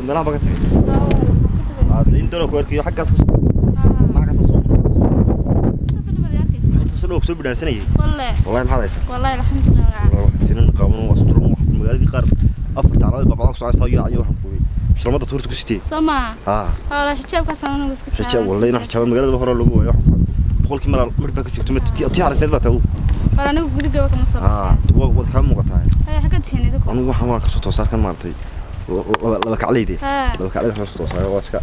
meelaha baga tagay in daro koorkiyo xaggaas xaggaas soo soo soo bidhaansanayay wallahi maxaad haysaa wallahi alxamdulillah tirin qaban waa suran magaaladii qaar afar taalaad baa soo soo ayo waxaan ku shirmada tuurta ku sitay sama wala xijaabka sanad iska tahay xijaab wallahi inaan xijaab magaalada hore lagu waayo boqolkii mar baa ka joogto tii harasneed baa taadu wala anigu gudiga kama soo wad ka muuqataa ay xagga tiinida ku anigu waxaan ka soo toosaa kan maartay laba kacleeyde ka soo toosaa waa iska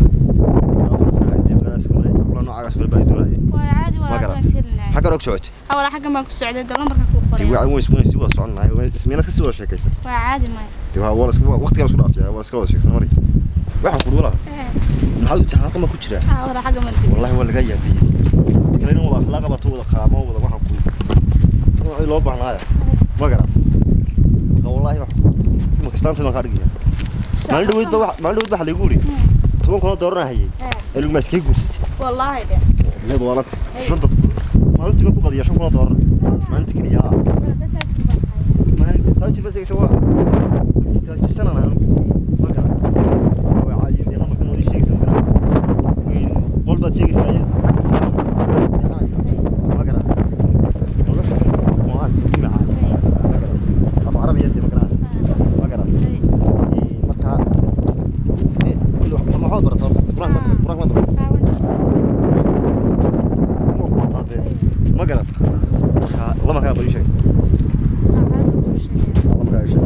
noocaas kale baa doonayay waa caadi waa silnaa xagga roog socotay wala xagga ma ku socday lambarka ku qoray waa si wada soconaay ismiina ka sii wada sheekaysan waa caadi ma waa iska waqtiga isku dhaafiyaa waa iska wada sheekaysan maray waxa ku wala maxaa u tahay ma ku jira wala xagga ma tii wallahi waa laga yaabiyay tikaleena wada akhlaaq bato wada qaamo wada waxa ku ay loo baahnaa ma garan wallahi wax ma kastaan ma ka dhigay maalin waxa lagu yiri toban kuna dooranayay ilmu maskii guursatay والله ده لا والله شنطة ما أنت ما كنت قضية شو كنا دور ما أنت كني يا ما أنت تاجي بس يسوى تاجي سنة أنا ما كان هو عادي أنا ما كنا نريد شيء وين قول بس شيء سايز ما كان والله ما أسمع كم عادي أبو عربي يدي ما كان ما كان ما كان كل واحد ما حاضر ترى براك ما ما قرأت والله ما كان أبغى شيء والله ما كان شيء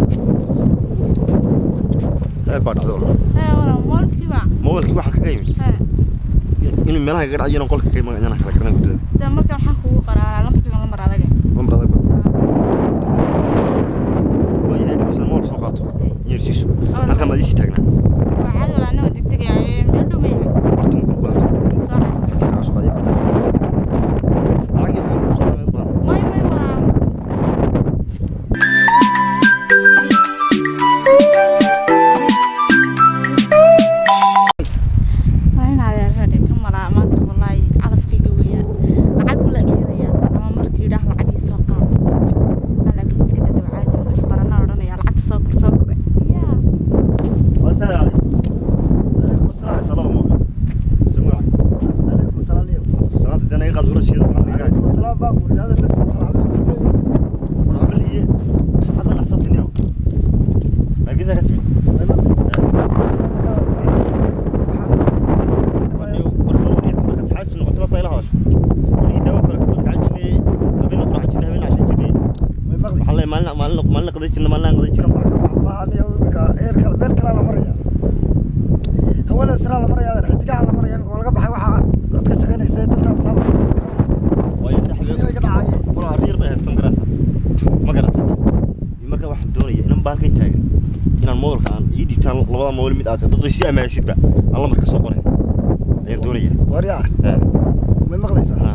لا بعد هذول والله مولك واحد كقيم إنه منها قرأ يجينا نقول كقيم أنا كلا كنا قلت ده ما كان حقه قرار لمبر هذا وهي هذه بس المول سوقاته يرسيسو هل ما ديش تاجنا وعاد ولا أنا ودك تجي مردو مية برتون كوبا صح حتى عشان قاعد برتس si amaasidba alla marka soo qoray ayaan doonaya wariya ma maqlaysaa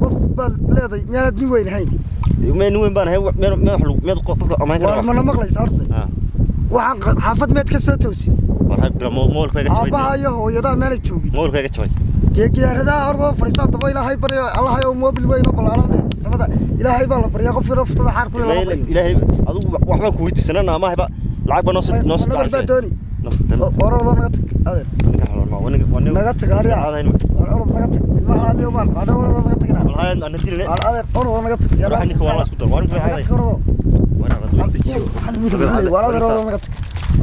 qof bal leeday meelad nin weyn hayn nin weyn baan hay meel qodka amaan kara ma maqlaysaa horta waxaan xaafad meed ka soo toosin waxa bila moolka ga jabay aabahayo hooyada meel joogin moolka ga jabay deegaarada ordo fariisada daba ilaahay bariyo allah ayo moobil weyn oo balaaran samada ilaahay baa la bariyaa qof yar ftada xaar kule la bariyo ilaahay adigu waxba ku weydiisanana ma hayba lacag baa noo soo ordo naga tag adeer naga tag ariya ordo naga tag ilmaha adiyo maan ordo naga tagna wallahi ana dilay adeer ordo naga tag ya waxaan ka wala isku dar waan naga tag ordo wana qad weydiiyo wala ordo naga tag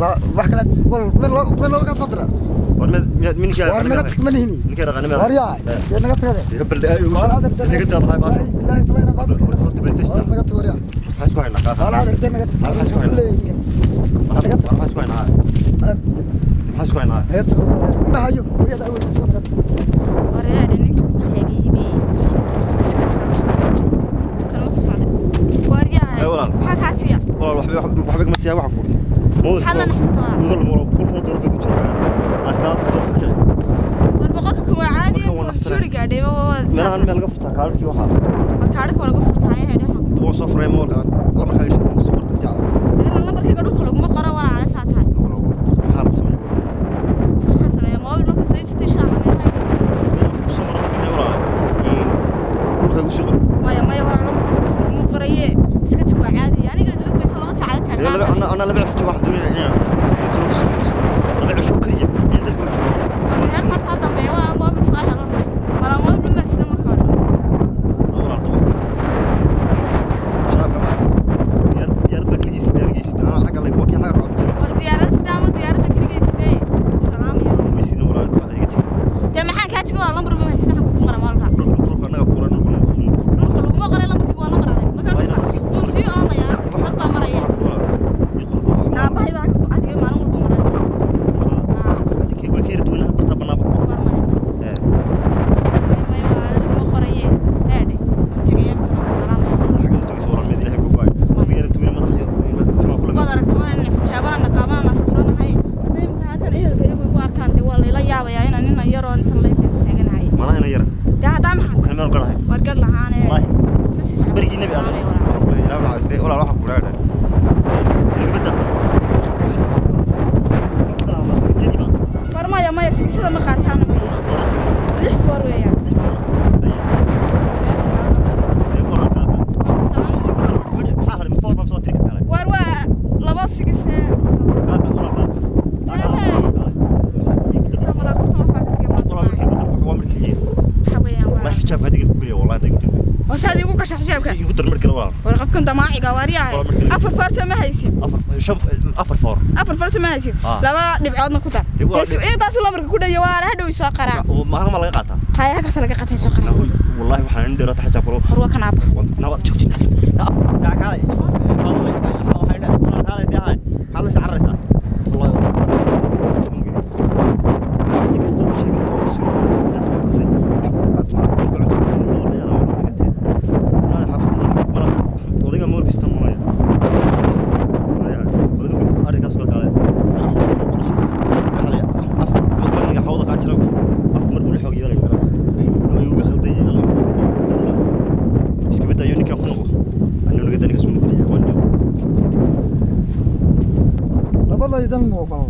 la wax kale meel loo ka sadra من كان naga tag malihini ninka raqanimada ariya naga tag adeer bal naga tag baa baa billahi talayna qaad horta playstation naga tag ariya waxaan ku haynaa qaad wala adeer naga tag waxaan ku haynaa maxaa ku haynaa ma hayo hooyada aweydiiso naga tag wariya ninka ku reegayay iska tagato kan ma soo socdo wariya maxaa kaasiya waxba ma siyaa waxaan ku حلا نحسد ولا كل ضربة كتير أستاذ فوق كذا والبقاء كم عادي شو رجعدي ما أنا ملقى فرت كارك يوحى كارك ولا قفرت هاي هذا تو صفر مول الله ما خيش صورت تجاه أنا النمبر كي قالوا كلهم ما قرأ ولا على ساعتها هذا سمي سمي ما أقول لك سيب ستة شهر ما هاي صبر ما تبي ولا كل كذا شغل ما يورا لهم قرية بس كتبوا عادي يعني قد لقوا يصلوا ساعات أنا لا بعرف شو واحد يعني كيس أنا حاجة اللي هو كي حاجة والديارة سدامة ديارة كلية سداي وسلام يا رب ويسيدنا ولا تبعتي ده محن كاتش قال لمبر ما هسه حقوق مرة مالك نروح أنا كورة نروح ما قال لمبر قال لمبر هذا ما وسي الله يا تطلع مرة يا باي باك أكيد ما نقول بمرة بس كي وكير دوينها برتبنا بكون باي ما خريه هادي تيجي يبقى سلام يا حاجة تيجي صورة المدينة هيك باي تيجي دوينها ما تحيا ما كل ما قدرت طبعا إن حجابنا نقابنا نسترنا هاي هذا يمكن هكذا إيه الكيو يقول أركان دي والله لا يا ويا هنا نينا يرو أنت اللي تيجي هاي ما هنا يرى ده هذا محن وكان ما نقول هاي ورجع لهانه والله بس يسحب بريجي نبي هذا لا لا عايز ولا راح أقول هذا اللي بدها لا بس سيدي ما فرما يا ما يسوي سيدا ما خاتانه ويا ليه فور ويا warwa laba sigise وساد يقول كش حجابك يقدر مركل ولا ورقفكم دماعي واريا أفر فرس ما هيسي أفر فرس ما هيسي لما نبعدنا كذا بس إيه تاسو لامرك كذا يوارا هذا يساقرا وما هم لا قاطع هاي هكذا سلقة قطع يساقرا والله وحنا عندي رات حجاب هو كان أب نوع شوف لا يا كاي هذا ده هاي هذا سعرسه والله بس كستو شيء بس لا تقصي أتفق كل أنا حافظ مرة وضيق مور بيستمعون ولدك أريك أسوق عليه حاليا مقبل لك حوض قاتشرو أفمر بقول حوجي ولا يقرأ لما يوجا خلطي يلا إيش كبدا يوني كم خنقه أنه نقدر نقسم الدنيا وانه labadaydan moobal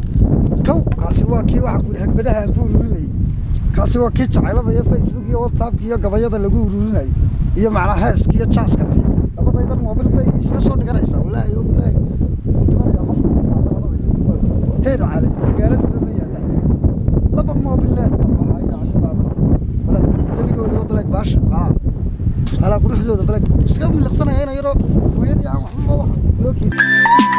kow kaasi waa kii waxa ku hagbadaha aan ku ururinay kaasi waa kii jacaylada iyo Facebook iyo WhatsApp iyo gabayada lagu ururinay iyo macna heeska iyo chaaskati labadaydan moobal bay isla soo dhiganaysaa wallahi wallahi wadana qof labadaydan heer caalami magaalada ma yaalaan laba moobal la waxay cashada wala dabigooda black bash ala quruxdooda black iska miliqsanayeen yaro hooyadii aan waxba wax loo keenay